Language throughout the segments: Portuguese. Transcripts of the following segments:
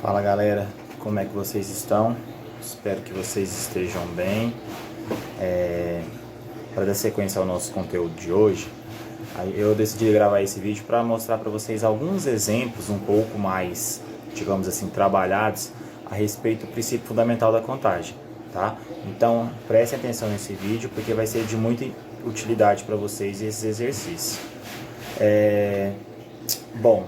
Fala galera, como é que vocês estão? Espero que vocês estejam bem. Para dar sequência ao nosso conteúdo de hoje, eu decidi gravar esse vídeo para mostrar para vocês alguns exemplos um pouco mais, digamos assim, trabalhados a respeito do princípio fundamental da contagem, tá? Então prestem atenção nesse vídeo porque vai ser de muita utilidade para vocês esses exercícios. Bom,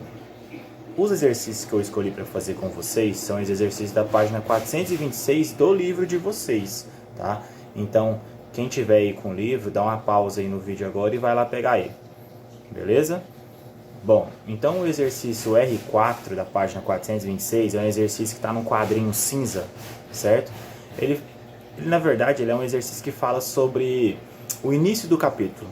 os exercícios que eu escolhi para fazer com vocês são os exercícios da página 426 do livro de vocês, tá? Então, quem tiver aí com o livro, dá uma pausa aí no vídeo agora e vai lá pegar ele, beleza? Bom, então o exercício R4 da página 426 é um exercício que está no quadrinho cinza, certo? Ele na verdade, ele é um exercício que fala sobre o início do capítulo.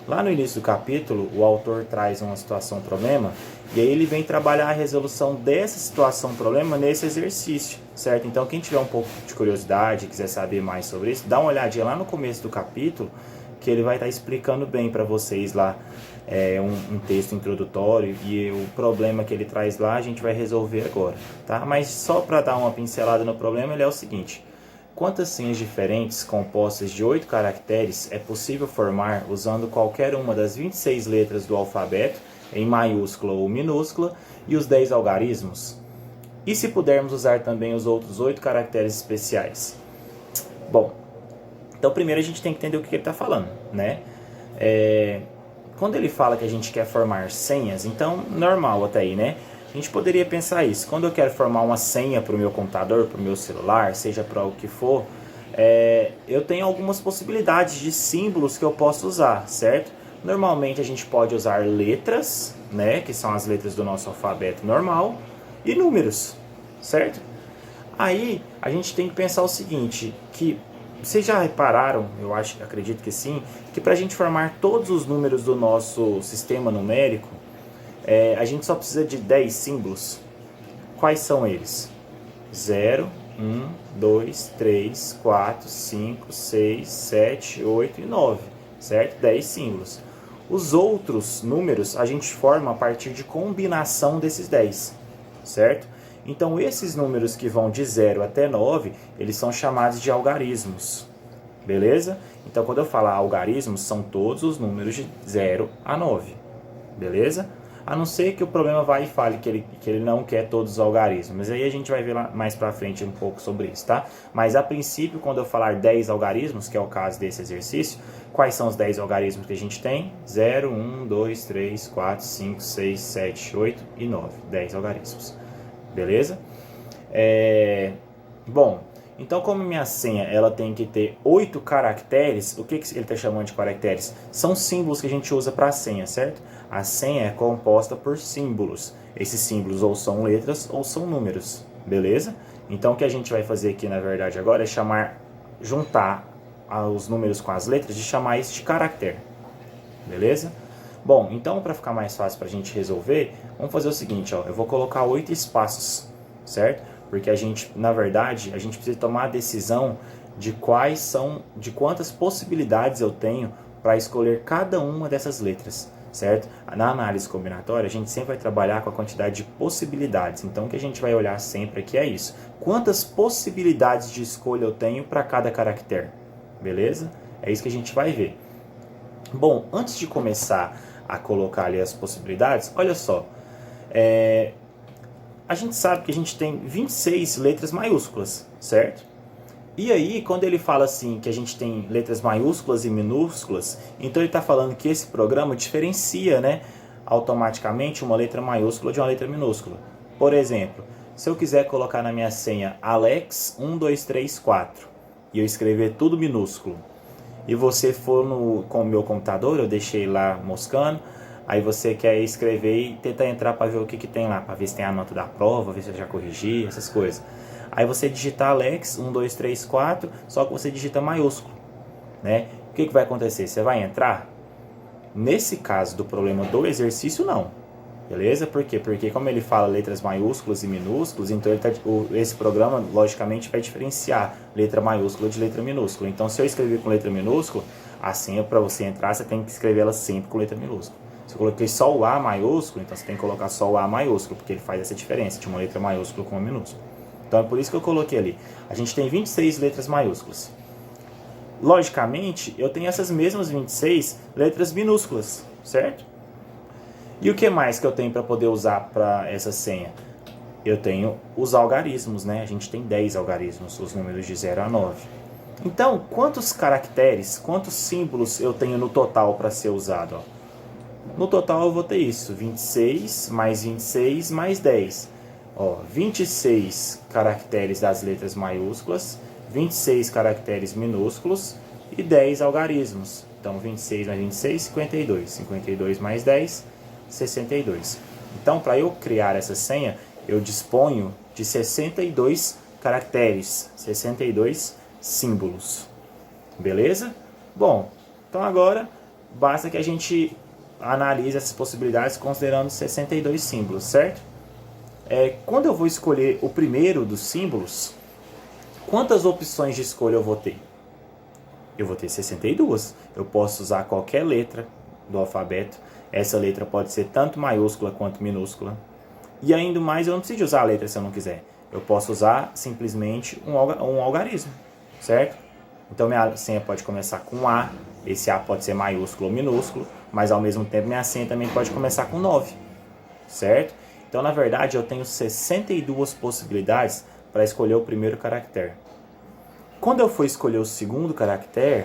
Lá no início do capítulo, o autor traz uma situação, problema, e aí ele vem trabalhar a resolução dessa situação, problema, nesse exercício, certo? Então, quem tiver um pouco de curiosidade, quiser saber mais sobre isso, dá uma olhadinha lá no começo do capítulo, que ele vai estar explicando bem para vocês lá um texto introdutório, e o problema que ele traz lá a gente vai resolver agora, tá? Mas só para dar uma pincelada no problema, ele é o seguinte: quantas senhas diferentes, compostas de 8 caracteres, é possível formar usando qualquer uma das 26 letras do alfabeto, em maiúscula ou minúscula, e os 10 algarismos? E se pudermos usar também os outros 8 caracteres especiais? Bom, então primeiro a gente tem que entender o que ele está falando, né? Quando ele fala que a gente quer formar senhas, então normal até aí, né? A gente poderia pensar isso. Quando eu quero formar uma senha para o meu computador, para o meu celular, seja para o que for, eu tenho algumas possibilidades de símbolos que eu posso usar, certo? Normalmente a gente pode usar letras, né, que são as letras do nosso alfabeto normal, e números, certo? Aí a gente tem que pensar o seguinte, que vocês já repararam, acredito que sim, que para a gente formar todos os números do nosso sistema numérico, a gente só precisa de 10 símbolos. Quais são eles? 0, 1, 2, 3, 4, 5, 6, 7, 8 e 9, certo? 10 símbolos. Os outros números a gente forma a partir de combinação desses 10, certo? Então esses números que vão de 0 até 9, eles são chamados de algarismos, beleza? Então quando eu falar algarismos, são todos os números de 0 a 9, beleza? A não ser que o problema vai e fale que ele não quer todos os algarismos. Mas aí a gente vai ver lá mais pra frente um pouco sobre isso, tá? Mas a princípio, quando eu falar 10 algarismos, que é o caso desse exercício, quais são os 10 algarismos que a gente tem? 0, 1, 2, 3, 4, 5, 6, 7, 8 e 9. 10 algarismos. Beleza? Bom, então como minha senha ela tem que ter 8 caracteres, o que ele está chamando de caracteres? São símbolos que a gente usa para a senha, certo? A senha é composta por símbolos. Esses símbolos ou são letras ou são números, beleza? Então o que a gente vai fazer aqui na verdade agora é juntar os números com as letras e chamar isso de caractere, beleza? Bom, então para ficar mais fácil para a gente resolver, vamos fazer o seguinte, ó, eu vou colocar 8 espaços, certo? Porque na verdade, a gente precisa tomar a decisão de quantas possibilidades eu tenho para escolher cada uma dessas letras, certo? Na análise combinatória, a gente sempre vai trabalhar com a quantidade de possibilidades. Então, o que a gente vai olhar sempre aqui é isso. Quantas possibilidades de escolha eu tenho para cada caractere, beleza? É isso que a gente vai ver. Bom, antes de começar a colocar ali as possibilidades, olha só. A gente sabe que a gente tem 26 letras maiúsculas, certo? E aí, quando ele fala assim que a gente tem letras maiúsculas e minúsculas, então ele está falando que esse programa diferencia, né, automaticamente uma letra maiúscula de uma letra minúscula. Por exemplo, se eu quiser colocar na minha senha Alex 1234 e eu escrever tudo minúsculo, e você for com o meu computador, eu deixei lá moscando, aí você quer escrever e tentar entrar para ver o que tem lá, para ver se tem a nota da prova, ver se eu já corrigi, essas coisas. Aí você digita Alex 1234, só que você digita maiúsculo, né? O que vai acontecer? Você vai entrar? Nesse caso do problema do exercício, não. Beleza? Por quê? Porque como ele fala letras maiúsculas e minúsculas, então esse programa, logicamente, vai diferenciar letra maiúscula de letra minúscula. Então, se eu escrever com letra minúscula, a senha para você entrar, você tem que escrever ela sempre com letra minúscula. Se eu coloquei só o A maiúsculo, então você tem que colocar só o A maiúsculo, porque ele faz essa diferença de uma letra maiúscula com uma minúscula. Então é por isso que eu coloquei ali. A gente tem 26 letras maiúsculas. Logicamente, eu tenho essas mesmas 26 letras minúsculas, certo? E o que mais que eu tenho para poder usar para essa senha? Eu tenho os algarismos, né? A gente tem 10 algarismos, os números de 0 a 9. Então, quantos caracteres, quantos símbolos eu tenho no total para ser usado? Ó? No total eu vou ter isso, 26 mais 10. Ó, 26 caracteres das letras maiúsculas, 26 caracteres minúsculos e 10 algarismos. Então, 26 mais 26, 52. 52 mais 10, 62. Então, para eu criar essa senha, eu disponho de 62 caracteres, 62 símbolos. Beleza? Bom, então agora basta que a gente analise essas possibilidades considerando 62 símbolos, certo? Quando eu vou escolher o primeiro dos símbolos, quantas opções de escolha eu vou ter? Eu vou ter 62. Eu posso usar qualquer letra do alfabeto. Essa letra pode ser tanto maiúscula quanto minúscula. E ainda mais, eu não preciso usar a letra se eu não quiser. Eu posso usar simplesmente um algarismo, certo? Então minha senha pode começar com A. Esse A pode ser maiúsculo ou minúsculo. Mas ao mesmo tempo minha senha também pode começar com 9, certo? Então na verdade eu tenho 62 possibilidades para escolher o primeiro caractere. Quando eu for escolher o segundo caractere,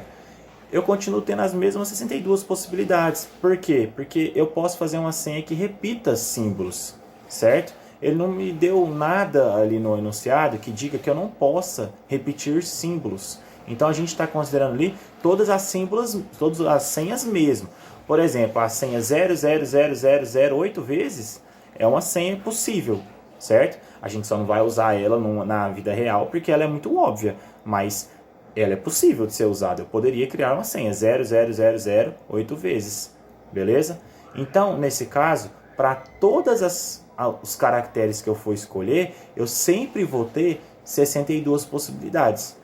eu continuo tendo as mesmas 62 possibilidades. Por quê? Porque eu posso fazer uma senha que repita símbolos, certo? Ele não me deu nada ali no enunciado que diga que eu não possa repetir símbolos. Então a gente está considerando ali todas as senhas mesmo. Por exemplo, a senha 00000 8 vezes é uma senha possível, certo? A gente só não vai usar ela na vida real porque ela é muito óbvia, mas ela é possível de ser usada. Eu poderia criar uma senha 00000 8 vezes, beleza? Então, nesse caso, para todos os caracteres que eu for escolher, eu sempre vou ter 62 possibilidades,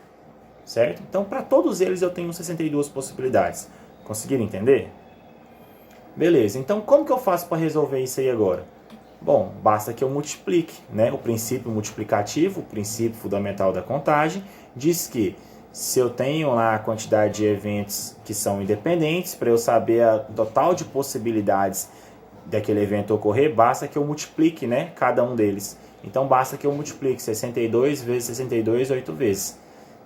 certo? Então, para todos eles eu tenho 62 possibilidades. Conseguiram entender? Beleza, então como que eu faço para resolver isso aí agora? Bom, basta que eu multiplique, né? O princípio multiplicativo, o princípio fundamental da contagem, diz que se eu tenho lá a quantidade de eventos que são independentes, para eu saber a total de possibilidades daquele evento ocorrer, basta que eu multiplique, né, cada um deles. Então basta que eu multiplique 62 vezes 62, 8 vezes.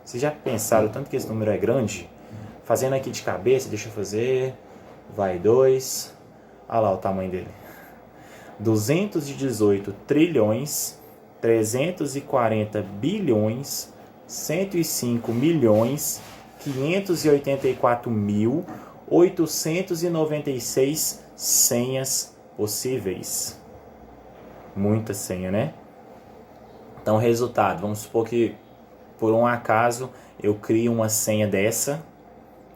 Vocês já pensaram o tanto que esse número é grande? Fazendo aqui de cabeça, deixa eu fazer... Vai 2, olha lá o tamanho dele, 218 trilhões, 340 bilhões, 105 milhões, 584 mil, 896 senhas possíveis. Muita senha, né? Então, resultado, vamos supor que por um acaso eu crio uma senha dessa,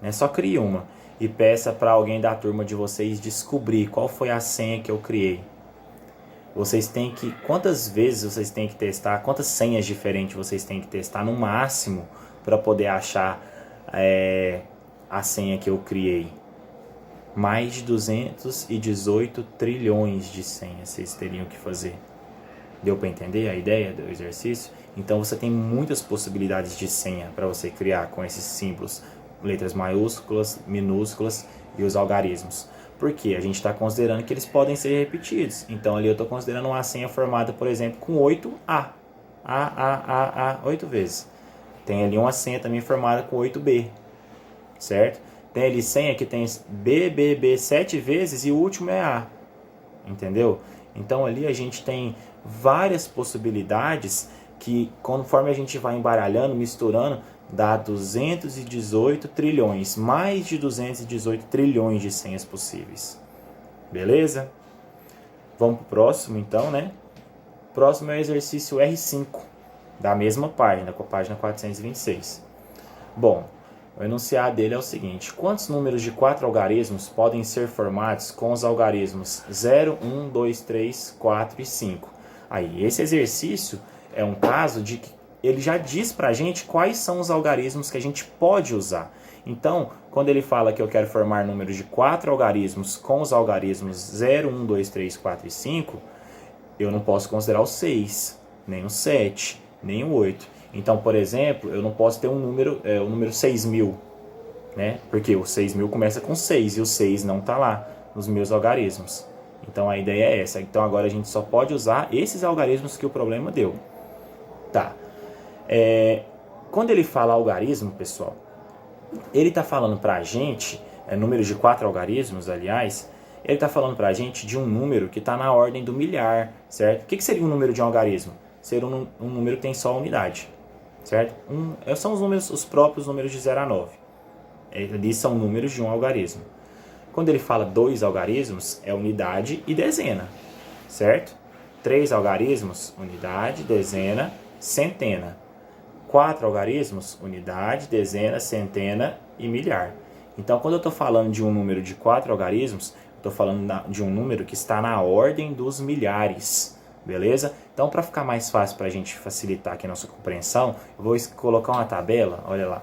né? Só crie uma. E peça para alguém da turma de vocês descobrir qual foi a senha que eu criei. Vocês têm que... Quantas vezes vocês têm que testar? Quantas senhas diferentes vocês têm que testar no máximo para poder achar a senha que eu criei? Mais de 218 trilhões de senhas vocês teriam que fazer. Deu para entender a ideia do exercício? Então você tem muitas possibilidades de senha para você criar com esses símbolos. Letras maiúsculas, minúsculas e os algarismos. Porque a gente está considerando que eles podem ser repetidos. Então ali eu estou considerando uma senha formada, por exemplo, com 8A. A, 8 vezes. Tem ali uma senha também formada com 8B. Certo? Tem ali senha que tem B 7 vezes e o último é A. Entendeu? Então ali a gente tem várias possibilidades que, conforme a gente vai embaralhando, misturando, dá 218 trilhões, mais de 218 trilhões de senhas possíveis. Beleza? Vamos para o próximo então, né? Próximo é o exercício R5, da mesma página, com a página 426. Bom, o enunciado dele é o seguinte: quantos números de 4 algarismos podem ser formados com os algarismos 0, 1, 2, 3, 4 e 5? Aí, esse exercício é um caso de que ele já diz pra gente quais são os algarismos que a gente pode usar. Então, quando ele fala que eu quero formar números de 4 algarismos com os algarismos 0, 1, 2, 3, 4 e 5, eu não posso considerar o 6, nem o 7, nem o 8. Então, por exemplo, eu não posso ter o número 6.000, né? Porque o 6.000 começa com 6 e o 6 não está lá nos meus algarismos. Então, a ideia é essa. Então, agora a gente só pode usar esses algarismos que o problema deu. Tá. Quando ele fala algarismo, pessoal, ele está falando para a gente, número de 4 algarismos, aliás, ele está falando para a gente de um número que está na ordem do milhar, certo? O que seria um número de um algarismo? Seria um número que tem só unidade, certo? São os próprios números de 0 a 9. Eles são números de um algarismo. Quando ele fala 2 algarismos, é unidade e dezena, certo? 3 algarismos, unidade, dezena, centena. 4 algarismos, unidade, dezena, centena e milhar. Então, quando eu estou falando de um número de 4 algarismos, estou falando de um número que está na ordem dos milhares, beleza? Então, para ficar mais fácil para a gente facilitar aqui a nossa compreensão, eu vou colocar uma tabela, olha lá.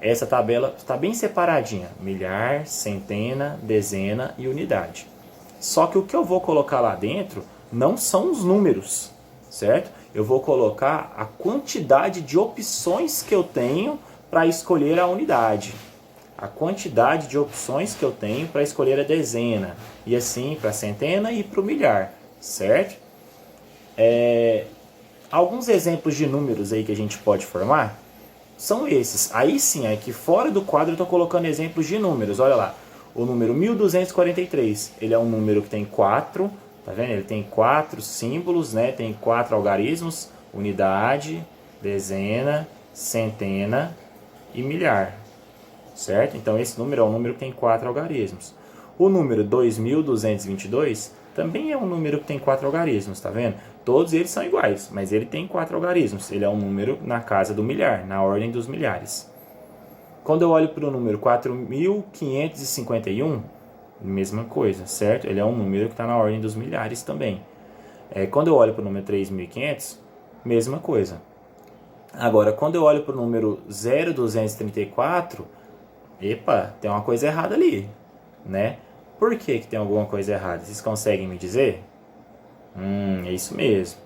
Essa tabela está bem separadinha, milhar, centena, dezena e unidade. Só que o que eu vou colocar lá dentro não são os números, certo? Eu vou colocar a quantidade de opções que eu tenho para escolher a unidade. A quantidade de opções que eu tenho para escolher a dezena. E assim para a centena e para o milhar, certo? Alguns exemplos de números aí que a gente pode formar são esses. Aí sim, aqui fora do quadro eu estou colocando exemplos de números. Olha lá, o número 1243, ele é um número que tem 4, tá vendo? Ele tem 4 símbolos, né? Tem 4 algarismos, unidade, dezena, centena e milhar, certo? Então esse número é um número que tem 4 algarismos. O número 2222 também é um número que tem 4 algarismos, tá vendo? Todos eles são iguais, mas ele tem 4 algarismos. Ele é um número na casa do milhar, na ordem dos milhares. Quando eu olho para o número 4551, mesma coisa, certo? Ele é um número que está na ordem dos milhares também. Quando eu olho para o número 3500, mesma coisa. Agora, quando eu olho para o número 0234, epa, tem uma coisa errada ali, né? Por que tem alguma coisa errada? Vocês conseguem me dizer? É isso mesmo.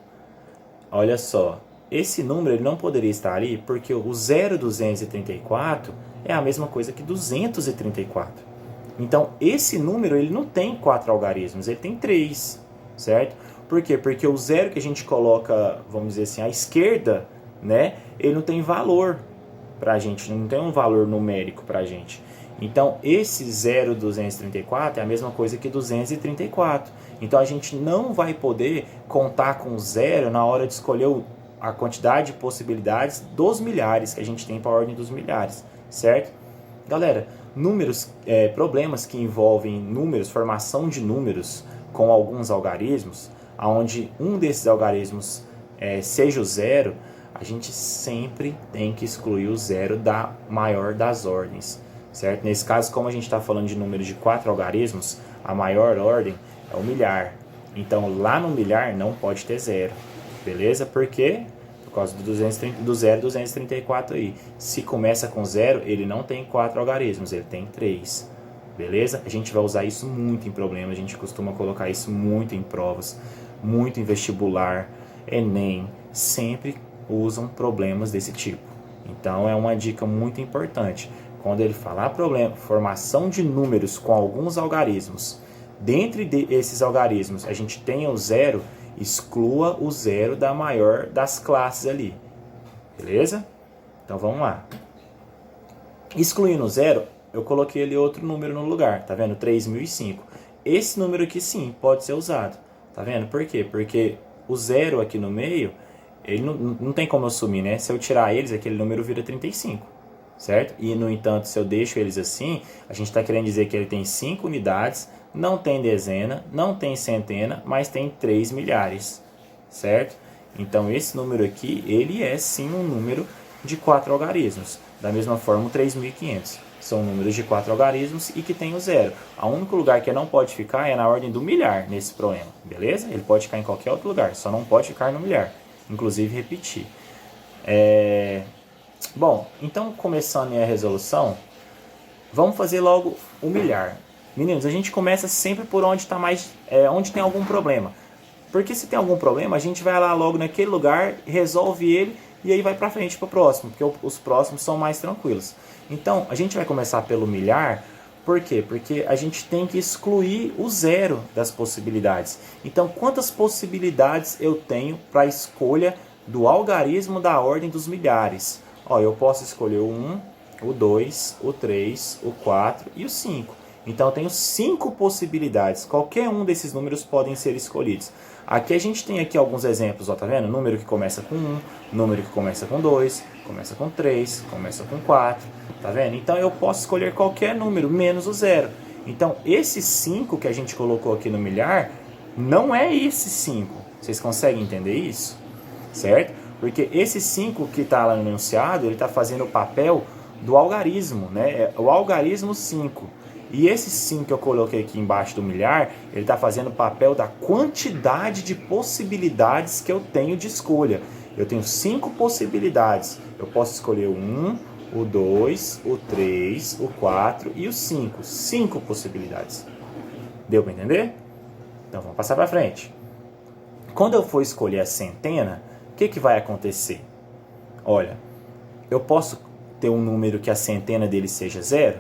Olha só, esse número ele não poderia estar ali porque o 0234 é a mesma coisa que 234. Então, esse número ele não tem 4 algarismos, ele tem 3, certo? Por quê? Porque o zero que a gente coloca, vamos dizer assim, à esquerda, né, ele não tem valor para a gente, não tem um valor numérico para a gente. Então, esse 0,234 é a mesma coisa que 234. Então, a gente não vai poder contar com zero na hora de escolher a quantidade de possibilidades dos milhares que a gente tem para a ordem dos milhares, certo? Galera, problemas que envolvem números, formação de números com alguns algarismos, onde um desses algarismos seja o zero, a gente sempre tem que excluir o zero da maior das ordens, certo? Nesse caso, como a gente está falando de números de 4 algarismos, a maior ordem é o milhar. Então, lá no milhar não pode ter zero, beleza? Por quê? Por causa do 0,234 aí. Se começa com zero, ele não tem 4 algarismos, ele tem 3, beleza? A gente vai usar isso muito em problemas, a gente costuma colocar isso muito em provas, muito em vestibular, Enem, sempre usam problemas desse tipo. Então, é uma dica muito importante. Quando ele falar formação de números com alguns algarismos, dentre esses algarismos a gente tem o zero, exclua o zero da maior das classes ali, beleza? Então vamos lá. Excluindo o zero, eu coloquei ali outro número no lugar, tá vendo? 3005. Esse número aqui sim pode ser usado, tá vendo? Por quê? Porque o zero aqui no meio, ele não tem como eu sumir, né? Se eu tirar eles, aquele número vira 35. Certo? E, no entanto, se eu deixo eles assim, a gente está querendo dizer que ele tem 5 unidades, não tem dezena, não tem centena, mas tem 3 milhares, certo? Então, esse número aqui, ele é sim um número de 4 algarismos. Da mesma forma, o 3.500. São números de 4 algarismos e que tem o zero. O único lugar que não pode ficar é na ordem do milhar nesse problema, beleza? Ele pode ficar em qualquer outro lugar, só não pode ficar no milhar. Inclusive, repetir. Bom, então começando a resolução, Vamos fazer logo o milhar. Meninos, a gente começa sempre por onde tá onde tem algum problema. Porque se tem algum problema, a gente vai lá logo naquele lugar, resolve ele e aí vai para frente para o próximo, porque os próximos são mais tranquilos. Então, a gente vai começar pelo milhar. Por quê? Porque a gente tem que excluir o zero das possibilidades. Então, quantas possibilidades eu tenho para a escolha do algarismo da ordem dos milhares? Ó, eu posso escolher o 1, o 2, o 3, o 4 e o 5. Então, eu tenho 5 possibilidades. Qualquer um desses números podem ser escolhidos. Aqui a gente tem aqui alguns exemplos, ó, tá vendo? Número que começa com 1, número que começa com 2, começa com 3, começa com 4, tá vendo? Então eu posso escolher qualquer número, menos o zero. Então esse 5 que a gente colocou aqui no milhar, não é esse 5. Vocês conseguem entender isso? Certo? Porque esse 5 que está lá no enunciado, ele está fazendo o papel do algarismo, né? É o algarismo 5. E esse 5 que eu coloquei aqui embaixo do milhar, ele está fazendo o papel da quantidade de possibilidades que eu tenho de escolha. Eu tenho 5 possibilidades. Eu posso escolher o 1, o 2, o 3, o 4 e o 5. 5 possibilidades. Deu para entender? Então vamos passar para frente. Quando eu for escolher a centena, o que vai acontecer? Olha, eu posso ter um número que a centena dele seja 0?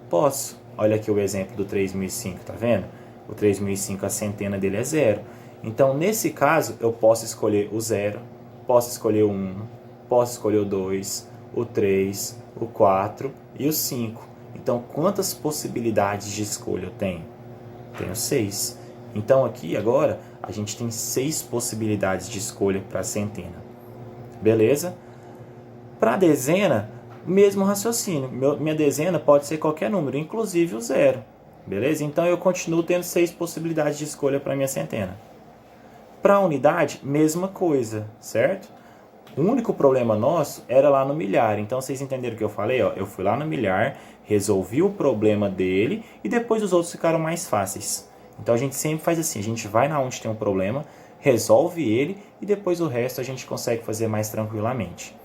Posso. Olha aqui o exemplo do 3005, tá vendo? O 3005, a centena dele é 0. Então, nesse caso, eu posso escolher o 0, posso escolher o 1, posso escolher o 2, o 3, o 4 e o 5. Então, quantas possibilidades de escolha eu tenho? Tenho 6. Então, aqui agora, a gente tem 6 possibilidades de escolha para a centena. Beleza? Para a dezena, mesmo raciocínio. Minha dezena pode ser qualquer número, inclusive o 0. Beleza? Então eu continuo tendo 6 possibilidades de escolha para minha centena. Para a unidade, mesma coisa, certo? O único problema nosso era lá no milhar. Então vocês entenderam o que eu falei? Ó, eu fui lá no milhar, resolvi o problema dele e depois os outros ficaram mais fáceis. Então a gente sempre faz assim, a gente vai na onde tem um problema, resolve ele e depois o resto a gente consegue fazer mais tranquilamente.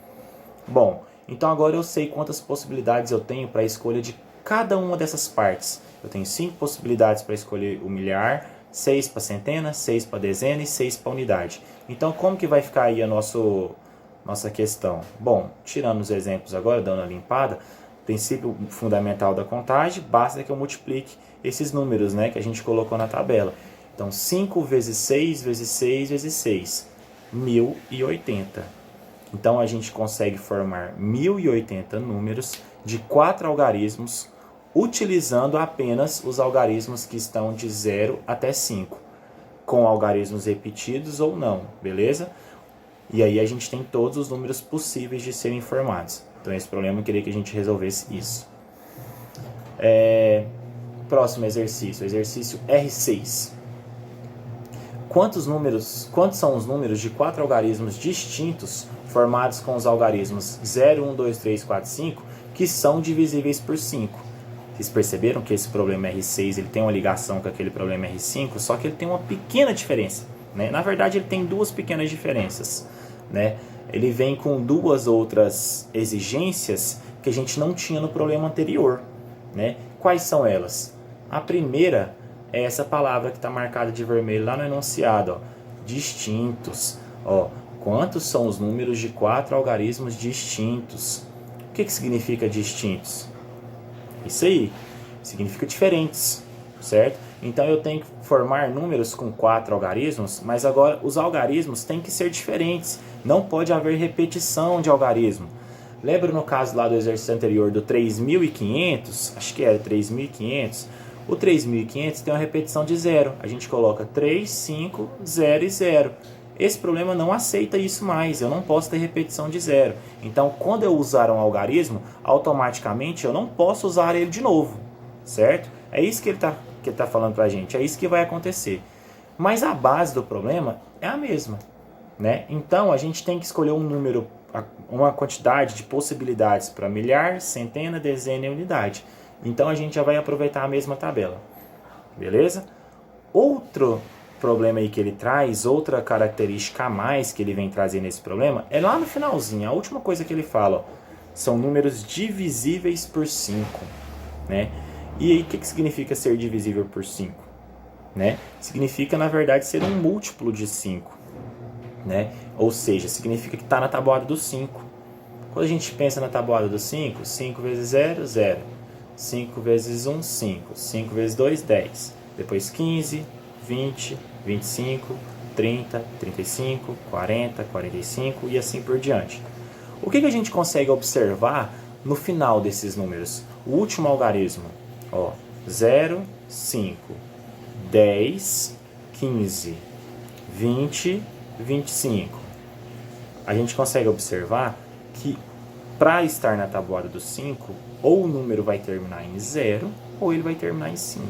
Bom, então agora eu sei quantas possibilidades eu tenho para a escolha de cada uma dessas partes. Eu tenho 5 possibilidades para escolher o milhar, 6 para centena, 6 para dezena e 6 para unidade. Então como que vai ficar aí a nossa questão? Bom, tirando os exemplos agora, dando a limpada, princípio fundamental da contagem, basta que eu multiplique esses números, né, que a gente colocou na tabela. Então 5 vezes 6 vezes 6 vezes 6, 1080. Então a gente consegue formar 1080 números de 4 algarismos utilizando apenas os algarismos que estão de 0 até 5, com algarismos repetidos ou não, beleza? E aí a gente tem todos os números possíveis de serem formados. Então esse problema eu queria que a gente resolvesse isso. Próximo exercício, exercício R6. Quantos são os números de 4 algarismos distintos formados com os algarismos 0, 1, 2, 3, 4, 5 que são divisíveis por 5? Vocês perceberam que esse problema R6 ele tem uma ligação com aquele problema R5, só que ele tem uma pequena diferença, né? Na verdade, ele tem 2 pequenas diferenças, né? Ele vem com 2 outras exigências que a gente não tinha no problema anterior, né? Quais são elas? A primeira é essa palavra que está marcada de vermelho lá no enunciado, ó, distintos. Ó, quantos são os números de 4 algarismos distintos? O que significa distintos? Isso aí, significa diferentes, certo? Então eu tenho que formar números com 4 algarismos, mas agora os algarismos têm que ser diferentes. Não pode haver repetição de algarismo. Lembra no caso lá do exercício anterior do 3.500? Acho que era 3.500. O 3.500 tem uma repetição de 0. A gente coloca 3, 5, 0 e 0. Esse problema não aceita isso mais. Eu não posso ter repetição de 0. Então, quando eu usar um algarismo, automaticamente eu não posso usar ele de novo. Certo? É isso que ele tá falando pra gente. É isso que vai acontecer. Mas a base do problema é a mesma, né? Então, a gente tem que escolher um número, uma quantidade de possibilidades para milhar, centena, dezena e unidade. Então a gente já vai aproveitar a mesma tabela, beleza? Outro problema aí que ele traz, outra característica a mais que ele vem trazer nesse problema, é lá no finalzinho, a última coisa que ele fala, ó, são números divisíveis por 5. né? E aí, o que significa ser divisível por 5? Né? Significa, na verdade, ser um múltiplo de 5. Né? Ou seja, significa que está na tabuada do 5. Quando a gente pensa na tabuada do 5, 5 vezes 0, 0. 5 vezes 1, 5. 5 vezes 2, 10. Depois 15, 20, 25, 30, 35, 40, 45 e assim por diante. O que a gente consegue observar no final desses números? O último algarismo, ó, 0, 5, 10, 15, 20, 25. A gente consegue observar que para estar na tabuada do 5, ou o número vai terminar em 0, ou ele vai terminar em 5.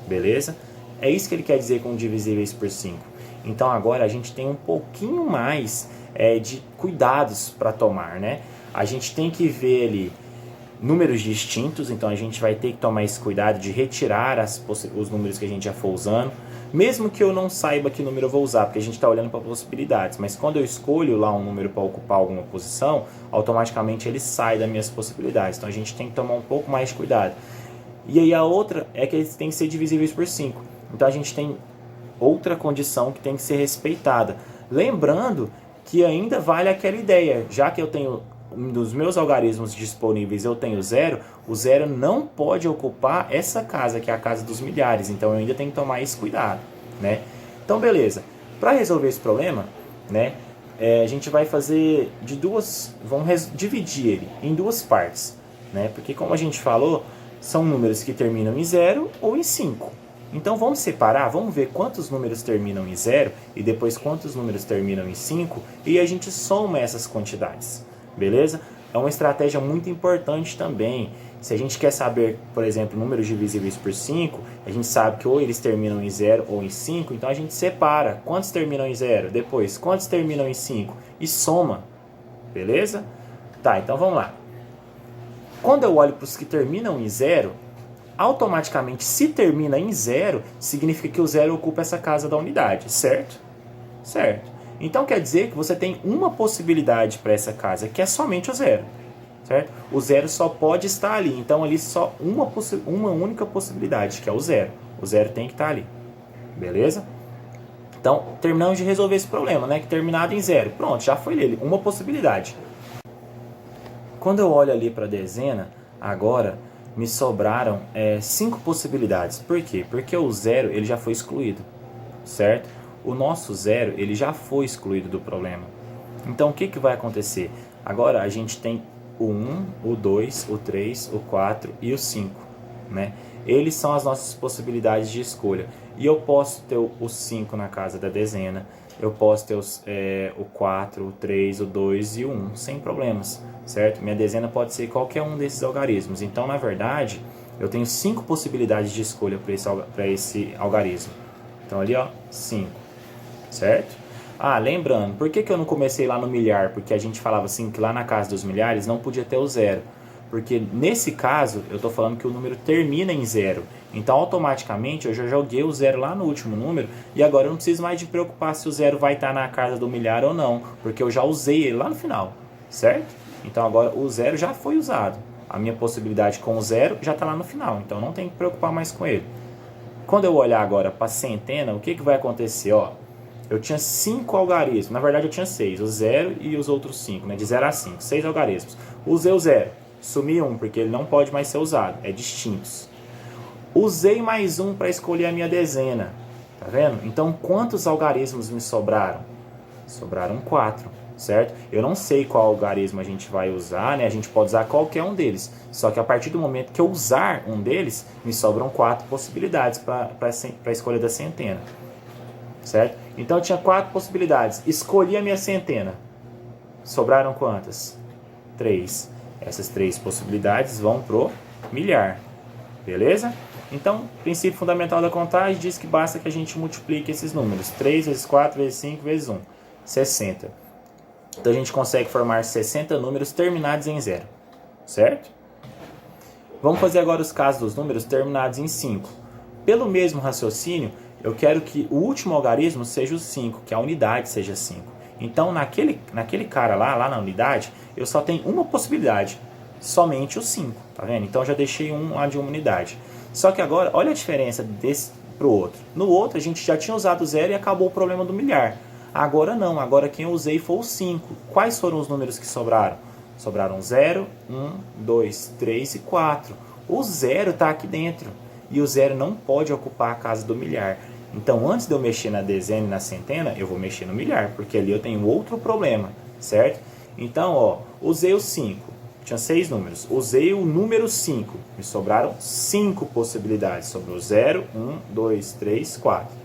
Beleza? É isso que ele quer dizer com divisíveis por 5. Então agora a gente tem um pouquinho mais de cuidados para tomar, né? A gente tem que ver ali números distintos, então a gente vai ter que tomar esse cuidado de retirar os números que a gente já for usando, mesmo que eu não saiba que número eu vou usar, porque a gente está olhando para possibilidades, mas quando eu escolho lá um número para ocupar alguma posição, automaticamente ele sai das minhas possibilidades, então a gente tem que tomar um pouco mais de cuidado. E aí a outra é que eles têm que ser divisíveis por 5, então a gente tem outra condição que tem que ser respeitada, lembrando que ainda vale aquela ideia, já que eu tenho dos meus algarismos disponíveis eu tenho 0, o 0 não pode ocupar essa casa, que é a casa dos milhares, então eu ainda tenho que tomar esse cuidado, né? Então beleza, para resolver esse problema, né, a gente vai fazer vamos dividir ele em duas partes, né? Porque como a gente falou, são números que terminam em 0 ou em 5. Então vamos separar, vamos ver quantos números terminam em 0 e depois quantos números terminam em 5 e a gente soma essas quantidades. Beleza? É uma estratégia muito importante também. Se a gente quer saber, por exemplo, números divisíveis por 5, a gente sabe que ou eles terminam em 0 ou em 5, então a gente separa quantos terminam em 0, depois quantos terminam em 5 e soma. Beleza? Tá, então vamos lá. Quando eu olho para os que terminam em 0, automaticamente, se termina em 0, significa que o 0 ocupa essa casa da unidade, certo? Certo. Então quer dizer que você tem uma possibilidade para essa casa, que é somente o 0. Certo? O 0 só pode estar ali, então ali só uma única possibilidade, que é o 0. O 0 tem que estar ali. Beleza? Então, terminamos de resolver esse problema, né? Que terminado em 0. Pronto, já foi nele, uma possibilidade. Quando eu olho ali para a dezena, agora me sobraram 5 possibilidades. Por quê? Porque o 0 ele já foi excluído, certo? O nosso 0 ele já foi excluído do problema. Então o que vai acontecer? Agora a gente tem o 1, o 2, o 3, o 4 e o 5. Né? Eles são as nossas possibilidades de escolha. E eu posso ter o 5 na casa da dezena, eu posso ter o 4, o 3, o 2 e o 1, sem problemas. Certo? Minha dezena pode ser qualquer um desses algarismos. Então, na verdade, eu tenho 5 possibilidades de escolha para esse algarismo. Então ali, ó, 5. Certo? Ah, lembrando, por que eu não comecei lá no milhar? Porque a gente falava assim que lá na casa dos milhares não podia ter o 0. Porque nesse caso, eu estou falando que o número termina em 0. Então, automaticamente, eu já joguei o 0 lá no último número e agora eu não preciso mais de preocupar se o 0 vai estar na casa do milhar ou não, porque eu já usei ele lá no final, certo? Então, agora o 0 já foi usado. A minha possibilidade com o 0 já está lá no final, então não tem que preocupar mais com ele. Quando eu olhar agora para a centena, o que vai acontecer? Ó, eu tinha 5 algarismos, na verdade eu tinha 6, o 0 e os outros 5, né? De 0 a 5, 6 algarismos. Usei o 0, sumi 1, porque ele não pode mais ser usado, é distintos. Usei mais 1 para escolher a minha dezena, tá vendo? Então quantos algarismos me sobraram? Sobraram 4, certo? Eu não sei qual algarismo a gente vai usar, né? A gente pode usar qualquer um deles, só que a partir do momento que eu usar um deles, me sobram 4 possibilidades para a escolha da centena. Certo? Então eu tinha 4 possibilidades. Escolhi a minha centena. Sobraram quantas? 3. Essas 3 possibilidades vão pro milhar. Beleza? Então, o princípio fundamental da contagem diz que basta que a gente multiplique esses números. 3 vezes 4 vezes 5 vezes 1. 60. Então a gente consegue formar 60 números terminados em 0. Certo? Vamos fazer agora os casos dos números terminados em 5. Pelo mesmo raciocínio, eu quero que o último algarismo seja o 5, que a unidade seja 5. Então, naquele cara lá na unidade, eu só tenho uma possibilidade. somente o 5, tá vendo? Então já deixei um lá de uma unidade. Só que agora, olha a diferença desse para o outro. No outro a gente já tinha usado o 0 e acabou o problema do milhar. Agora não, agora quem eu usei foi o 5. Quais foram os números que sobraram? Sobraram 0, 1, 2, 3 e 4. O 0 está aqui dentro e o 0 não pode ocupar a casa do milhar. Então antes de eu mexer na dezena e na centena, eu vou mexer no milhar, porque ali eu tenho outro problema, certo? Então, ó, usei o 5. Tinha 6 números. Usei o número 5. Me sobraram 5 possibilidades. Sobrou 0, 1, 2, 3, 4.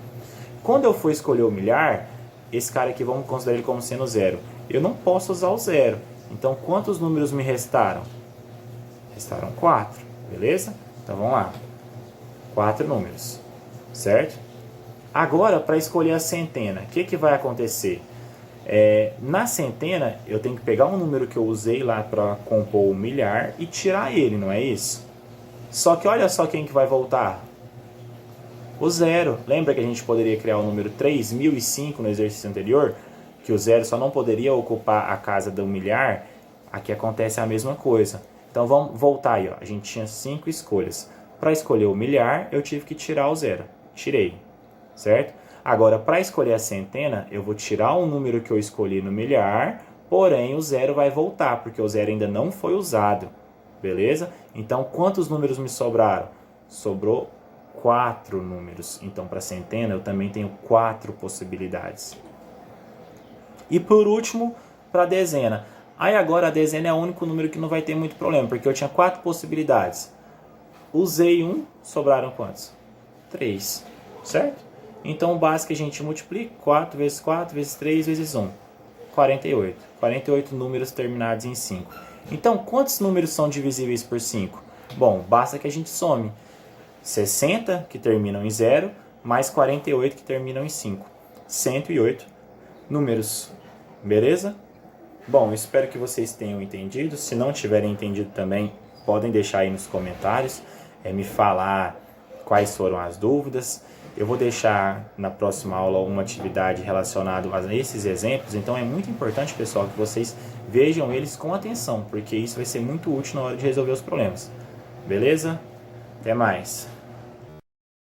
Quando eu for escolher o milhar, esse cara aqui, vamos considerar ele como sendo 0. Eu não posso usar o 0. Então, quantos números me restaram? Restaram 4. Beleza? Então, vamos lá. 4 números. Certo? Agora, para escolher a centena, o que vai acontecer? Na centena, eu tenho que pegar um número que eu usei lá para compor o milhar e tirar ele, não é isso? Só que olha só quem que vai voltar. O 0. Lembra que a gente poderia criar o número 3005 no exercício anterior? Que o 0 só não poderia ocupar a casa do milhar? Aqui acontece a mesma coisa. Então vamos voltar aí, ó. A gente tinha 5 escolhas. Para escolher o milhar, eu tive que tirar o 0. Tirei, certo? Agora, para escolher a centena, eu vou tirar o número que eu escolhi no milhar, porém o 0 vai voltar, porque o 0 ainda não foi usado, beleza? Então, quantos números me sobraram? Sobrou 4 números. Então, para centena, eu também tenho 4 possibilidades. E por último, para dezena. Aí agora a dezena é o único número que não vai ter muito problema, porque eu tinha 4 possibilidades. Usei um, sobraram quantos? 3, certo? Então, o básico a gente multiplica 4 vezes 4 vezes 3 vezes 1. 48. 48 números terminados em 5. Então, quantos números são divisíveis por 5? Bom, basta que a gente some 60, que terminam em 0, mais 48, que terminam em 5. 108 números. Beleza? Bom, espero que vocês tenham entendido. Se não tiverem entendido também, podem deixar aí nos comentários, me falar quais foram as dúvidas. Eu vou deixar na próxima aula uma atividade relacionada a esses exemplos, então é muito importante, pessoal, que vocês vejam eles com atenção, porque isso vai ser muito útil na hora de resolver os problemas. Beleza? Até mais!